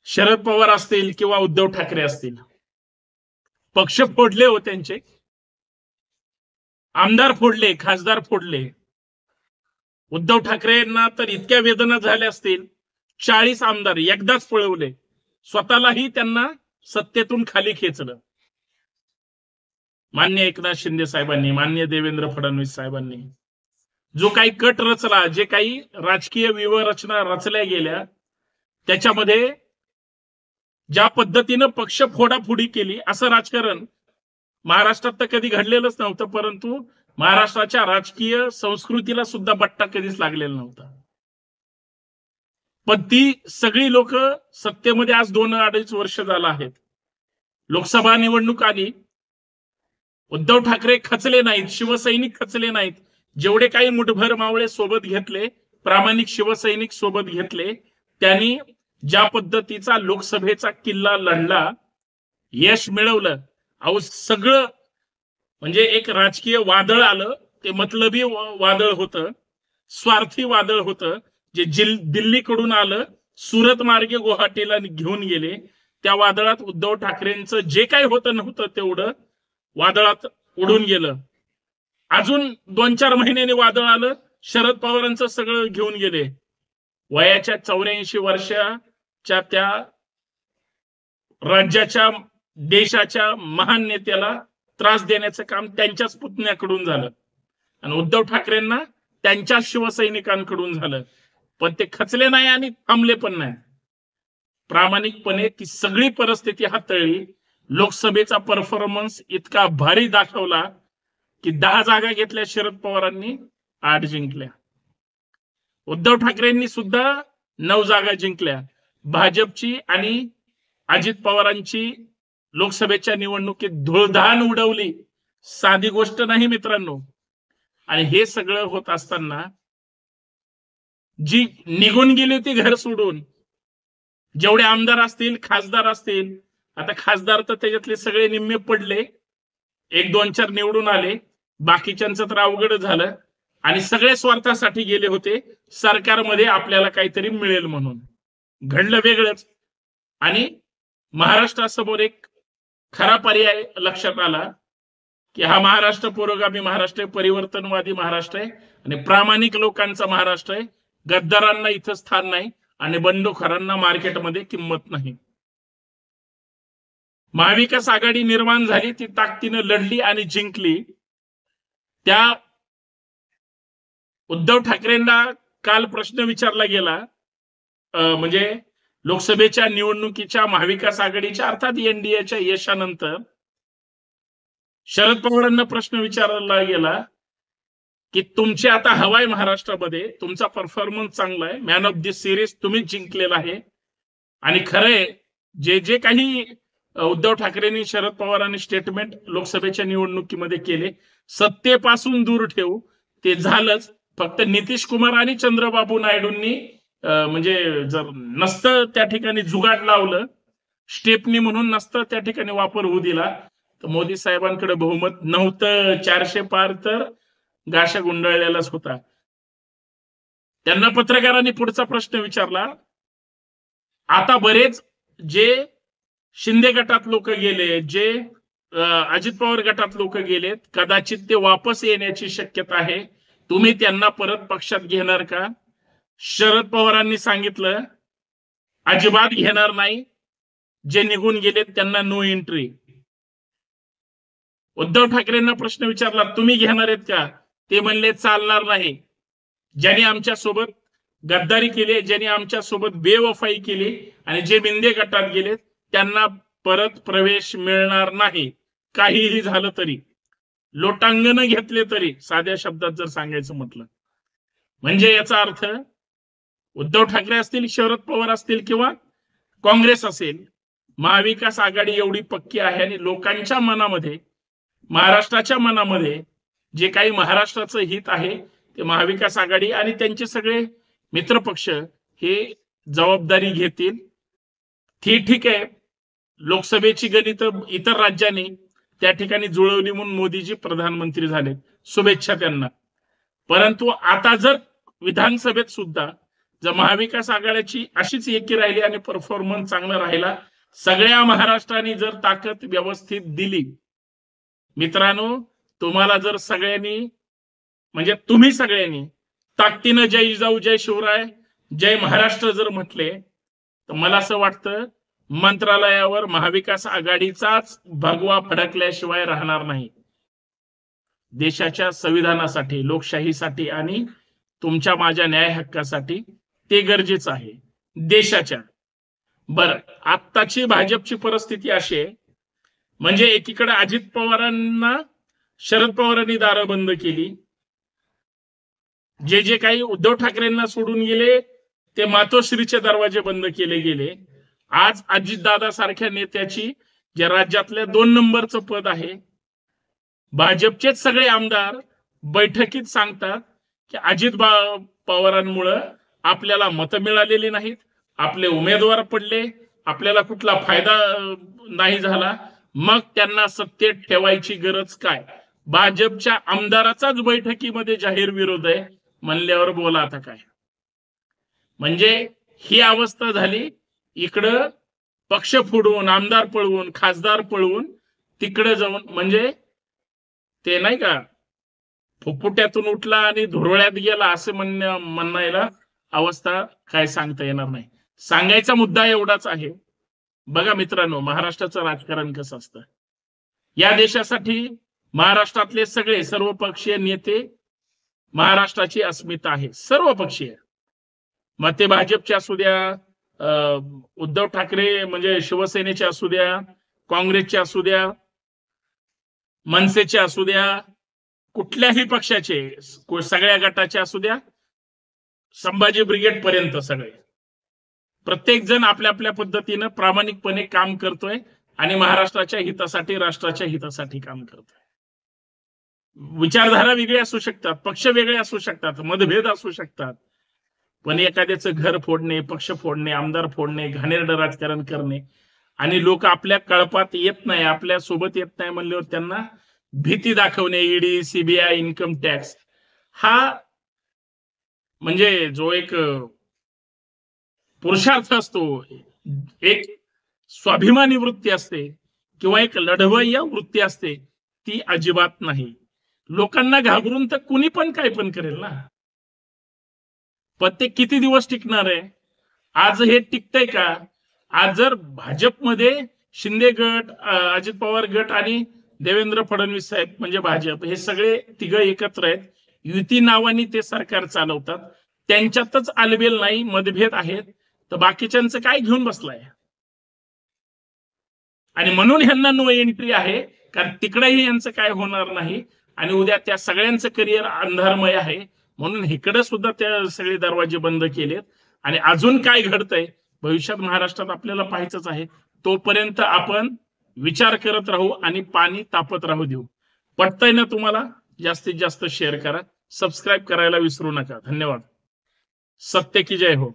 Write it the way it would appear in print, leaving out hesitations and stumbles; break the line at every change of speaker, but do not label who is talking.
शरद पवार असतील किंवा उद्धव ठाकरे असतील, पक्ष फोडले हो त्यांचे, आमदार फोडले, खासदार फोडले. उद्धव ठाकरेंना तर इतक्या वेदना झाल्या असतील, 40 आमदार एकदाच पळवले, स्वतःलाही त्यांना सत्तेतून खाली खेचलं. मान्य एकनाथ शिंदे साहेबांनी, मान्य देवेंद्र फडणवीस साहेबांनी जो काही कट रचला, जे काही राजकीय व्यूहरचना रचल्या गेल्या, त्याच्यामध्ये ज्या पद्धतीनं पक्ष फोडाफोडी केली, असं राजकारण महाराष्ट्रात तर कधी घडलेलंच नव्हतं. परंतु महाराष्ट्राच्या राजकीय संस्कृतीला सुद्धा बट्टा कधीच लागलेला नव्हता. पण ती सगळी लोक सत्तेमध्ये आज 2-2.5 वर्ष झालं आहेत. लोकसभा निवडणूक आली, उद्धव ठाकरे खचले नाहीत, शिवसैनिक खचले नाहीत. जेवढे काही मुठभर मावळे सोबत घेतले, प्रामाणिक शिवसैनिक सोबत घेतले, त्यांनी ज्या पद्धतीचा लोकसभेचा किल्ला लढला, यश मिळवलं. अहो सगळं म्हणजे एक राजकीय वादळ आलं, ते मतलबी वादळ होतं, स्वार्थी वादळ होतं, जे दिल्लीकडून आलं, सुरत मार्गे गुवाहाटीला घेऊन गेले. त्या वादळात उद्धव ठाकरेंचं जे काही होतं नव्हतं तेवढं वादळात उडून गेलं. अजून 2-4 महिन्यांनी वादळ आलं, शरद पवारांचं सगळं घेऊन गेले. वयाच्या 84 वर्षाच्या त्या राज्याच्या, देशाच्या महान नेत्याला त्रास देण्याचं काम त्यांच्याच पुतण्याकडून झालं आणि उद्धव ठाकरेंना त्यांच्या शिवसैनिकांकडून झालं. पण ते खचले नाही आणि थांबले पण नाही. प्रामाणिकपणे ती सगळी परिस्थिती हाताळली. लोकसभेचा परफॉर्मन्स इतका भारी दाखवला की 10 जागा घेतल्या शरद पवारांनी, 8 जिंकल्या. उद्धव ठाकरेंनी सुद्धा 9 जागा जिंकल्या. भाजपची आणि अजित पवारांची लोकसभेच्या निवडणुकीत धुळधाण उडवली. साधी गोष्ट नाही मित्रांनो. आणि हे सगळं होत असताना जी निघून गेली होती घर सोडून, जेवढे आमदार असतील, खासदार असतील, आता खासदार तर त्याच्यातले सगळे निम्मे पडले, 1-2-4 निवडून आले, बाकीच्यांचं तर अवघड झालं आणि सगळे स्वार्थासाठी गेले होते, सरकारमध्ये आपल्याला काहीतरी मिळेल म्हणून. घडलं वेगळंच. आणि महाराष्ट्रासमोर एक खरा पर्याय लक्षात आला की हा महाराष्ट्र पुरोगामी महाराष्ट्र आहे, परिवर्तनवादी महाराष्ट्र आहे आणि प्रामाणिक लोकांचा महाराष्ट्र आहे. गद्दारांना इथं स्थान नाही आणि बंडखोरांना मार्केटमध्ये किंमत नाही. महाविकास आघाडी निर्माण झाली, ती ताकदीनं लढली आणि जिंकली. त्या उद्धव ठाकरेंना काल प्रश्न विचारला गेला, म्हणजे लोकसभेच्या निवडणुकीच्या महाविकास आघाडीच्या अर्थात एनडीएच्या यशानंतर शरद पवारांना प्रश्न विचारला गेला की तुमची आता हवाय महाराष्ट्रामध्ये, तुमचा परफॉर्मन्स चांगला आहे, मॅन ऑफ द सिरीज तुम्हीच जिंकलेला आहे. आणि खरंय जे जे काही उद्धव ठाकरेंनी, शरद पवारांनी स्टेटमेंट लोकसभेच्या निवडणुकीमध्ये केले, सत्तेपासून दूर ठेवू, ते झालंच. फक्त नितीश कुमार आणि चंद्रबाबू नायडूंनी म्हणजे जर नसतं त्या ठिकाणी जुगाड लावलं, स्टेपनी म्हणून नसतं त्या ठिकाणी वापर होऊ दिला, तर मोदी साहेबांकडे बहुमत नव्हतं. 400 पार तर गाशा गुंडाळलेलाच होता. त्यांना पत्रकारांनी पुढचा प्रश्न विचारला, आता बरेच जे शिंदे गटात लोक गेले, जे अजित पवार गटात लोक गेलेत, कदाचित ते वापस येण्याची शक्यता आहे, तुम्ही त्यांना परत पक्षात घेणार का? शरद पवारांनी सांगितलं, अजिबात घेणार नाही, जे निघून गेलेत त्यांना नो एंट्री. उद्धव ठाकरेंना प्रश्न विचारला, तुम्ही घेणार आहेत का? ते म्हणले, चालणार नाही. ज्यांनी आमच्या सोबत गद्दारी केली, ज्यांनी आमच्या सोबत बेवफाई केली आणि जे मिंदे गटात गेले, त्यांना परत प्रवेश मिळणार नाही, काहीही झालं तरी, लोटांगण घेतले तरी, साध्या शब्दात जर सांगायचं म्हटलं. म्हणजे याचा अर्थ उद्धव ठाकरे असतील, शरद पवार असतील किंवा काँग्रेस असेल, महाविकास आघाडी एवढी पक्की आहे आणि लोकांच्या मनामध्ये, महाराष्ट्राच्या मनामध्ये जे काही महाराष्ट्राचं हित आहे ते महाविकास आघाडी आणि त्यांचे सगळे मित्रपक्ष हे जबाबदारी घेतील. ठीक आहे, लोकसभेची गणित इतर राज्यांनी त्या ठिकाणी जुळवली म्हणून मोदीजी प्रधानमंत्री झाले, शुभेच्छा त्यांना. परंतु आता जर विधानसभेत सुद्धा जर महाविकास आघाडीची अशीच एकी राहिली आणि परफॉर्मन्स चांगला राहिला, सगळ्या महाराष्ट्राने जर ताकद व्यवस्थित दिली, मित्रांनो, तुम्हाला जर सगळ्यांनी म्हणजे तुम्ही सगळ्यांनी ताकदीनं जय जिजाऊ जय शिवराय जय महाराष्ट्र जर म्हटले, तर मला असं वाटतं मंत्रालयावर महाविकास आघाडीचाच भगवा फडकल्याशिवाय राहणार नाही. देशाच्या संविधानासाठी, लोकशाहीसाठी आणि तुमच्या माझ्या न्याय हक्कासाठी ते गरजेचं आहे देशाच्या. बरं, आत्ताची भाजपची परिस्थिती अशी आहे, म्हणजे एकीकडे अजित पवारांना शरद पवारांनी दारं बंद केली, जे जे काही उद्धव ठाकरेंना सोडून गेले ते मातोश्रीचे दरवाजे बंद केले गेले. आज अजितदादा सारख्या नेत्याची जे राज्यातल्या 2 नंबरचं पद आहे, भाजपचेच सगळे आमदार बैठकीत सांगतात की अजित पवारांमुळे आपल्याला मतं मिळालेली नाहीत, आपले उमेदवार पडले, आपल्याला कुठला फायदा नाही झाला, मग त्यांना सत्तेत ठेवायची गरज काय? भाजपच्या आमदाराचाच बैठकीमध्ये जाहीर विरोध आहे म्हणल्यावर बोला आता काय. म्हणजे ही अवस्था झाली. इकडं पक्ष फोडून, आमदार पळवून, खासदार पळवून तिकडे जाऊन, म्हणजे ते नाही का फुफुट्यातून उठला आणि धुरळ्यात गेला असं म्हणायला अवस्था काय सांगता येणार नाही. सांगायचा मुद्दा एवढाच आहे. बघा मित्रांनो, महाराष्ट्राचं राजकारण कसं असतं. या देशासाठी महाराष्ट्रातले सगळे सर्वपक्षीय नेते, महाराष्ट्राची अस्मिता आहे, सर्व पक्षीय. मग ते भाजपचे असू द्या, उद्धव ठाकरे म्हणजे शिवसेनेचे असू द्या, काँग्रेसचे असू द्या, मनसेचे असू द्या, कुठल्याही पक्षाचे, सगळ्या गटाचे असू द्या, संभाजी ब्रिगेड पर्यंत सगळे, प्रत्येक जण आपल्या आपल्या पद्धतीनं प्रामाणिकपणे काम करतोय आणि महाराष्ट्राच्या हितासाठी, राष्ट्राच्या हितासाठी काम करतोय. विचारधारा वेगळी असू शकतात, पक्ष वेगळे असू शकतात, मतभेद असू शकतात, पण एखाद्याचं घर फोडणे, पक्ष फोडणे, आमदार फोडणे, घाणेरडं राजकारण करणे आणि लोक आपल्या कळपात येत नाही, आपल्या सोबत येत नाही म्हणल्यावर त्यांना भीती दाखवणे, ईडी, सीबीआय, इन्कम टॅक्स, हा म्हणजे जो एक पुरुषार्थ असतो, एक स्वाभिमानी वृत्ती असते किंवा एक लढवय्या वृत्ती असते, ती अजिबात नाही. लोकांना घाबरून तर कुणी पण काय पण करेल ना, पण ते किती दिवस टिकणार आहे? आज हे टिकतंय का? आज जर भाजपमध्ये शिंदे गट, अजित पवार गट आणि देवेंद्र फडणवीस साहेब म्हणजे भाजप, हे सगळे तिघं एकत्र आहेत, युती नावाने ते सरकार चालवतात, त्यांच्यातच आलबेल नाही, मतभेद आहेत, तर बाकीच्यांचं काय घेऊन बसलाय? आणि म्हणून ह्यांना नो एंट्री आहे, कारण तिकडेही यांचं काय होणार नाही आणि उद्या त्या सगळ्यांचं करिअर अंधारमय आहे, म्हणून इकडे सुद्धा त्या सगळे दरवाजे बंद केलेत. आणि अजून काय घडतंय भविष्यात महाराष्ट्रात आपल्याला पाहायचंच आहे. तोपर्यंत आपण विचार करत राहू आणि पाणी तापत राहू देऊ. पटतंय ना तुम्हाला? जास्तीत जास्त शेअर करा, सबस्क्राईब करायला विसरू नका. धन्यवाद. सत्य की जय हो.